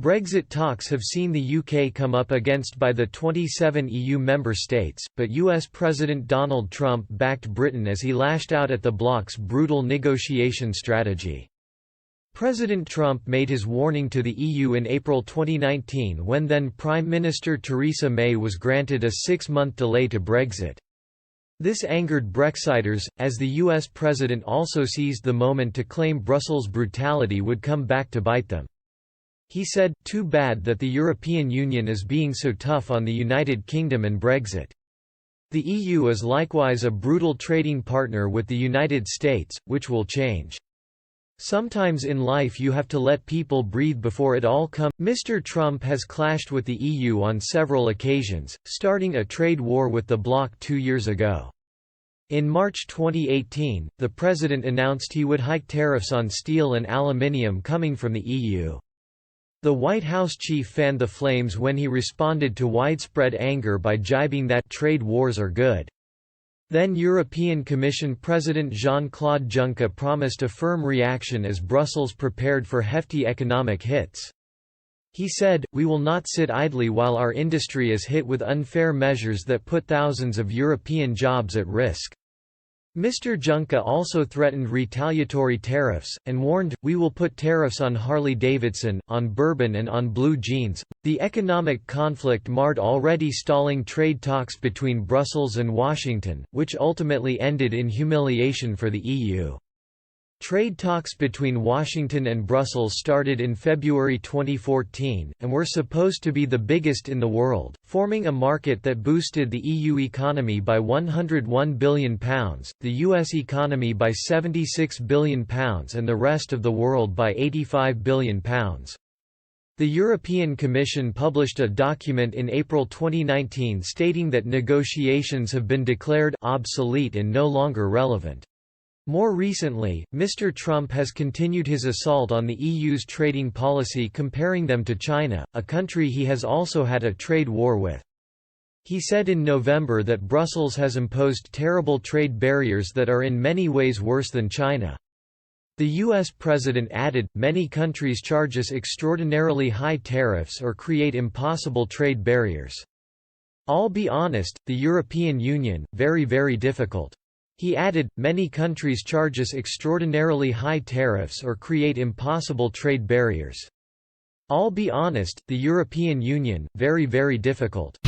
Brexit talks have seen the UK come up against by the 27 EU member states, but US President Donald Trump backed Britain as he lashed out at the bloc's brutal negotiation strategy. President Trump made his warning to the EU in April 2019 when then Prime Minister Theresa May was granted a 6-month delay to Brexit. This angered Brexiters, as the US president also seized the moment to claim Brussels' brutality would come back to bite them. He said, "Too bad that the European Union is being so tough on the United Kingdom and Brexit. The EU is likewise a brutal trading partner with the United States, which will change. Sometimes in life you have to let people breathe before it all comes." Mr. Trump has clashed with the EU on several occasions, starting a trade war with the bloc 2 years ago. In March 2018, the president announced he would hike tariffs on steel and aluminium coming from the EU. The White House chief fanned the flames when he responded to widespread anger by jibing that trade wars are good. Then European Commission President Jean-Claude Juncker promised a firm reaction as Brussels prepared for hefty economic hits. He said, "We will not sit idly while our industry is hit with unfair measures that put thousands of European jobs at risk." Mr. Juncker also threatened retaliatory tariffs, and warned, "We will put tariffs on Harley-Davidson, on bourbon and on blue jeans." The economic conflict marred already stalling trade talks between Brussels and Washington, which ultimately ended in humiliation for the EU. Trade talks between Washington and Brussels started in February 2014, and were supposed to be the biggest in the world, forming a market that boosted the EU economy by £101 billion, the US economy by £76 billion and the rest of the world by £85 billion. The European Commission published a document in April 2019 stating that negotiations have been declared obsolete and no longer relevant. More recently, Mr. Trump has continued his assault on the EU's trading policy, comparing them to China, a country he has also had a trade war with. He said in November that Brussels has imposed terrible trade barriers that are in many ways worse than China. The US president added, "Many countries charge us extraordinarily high tariffs or create impossible trade barriers. I'll be honest, the European Union, very difficult." He added, "Many countries charge us extraordinarily high tariffs or create impossible trade barriers. I'll be honest, the European Union, very difficult."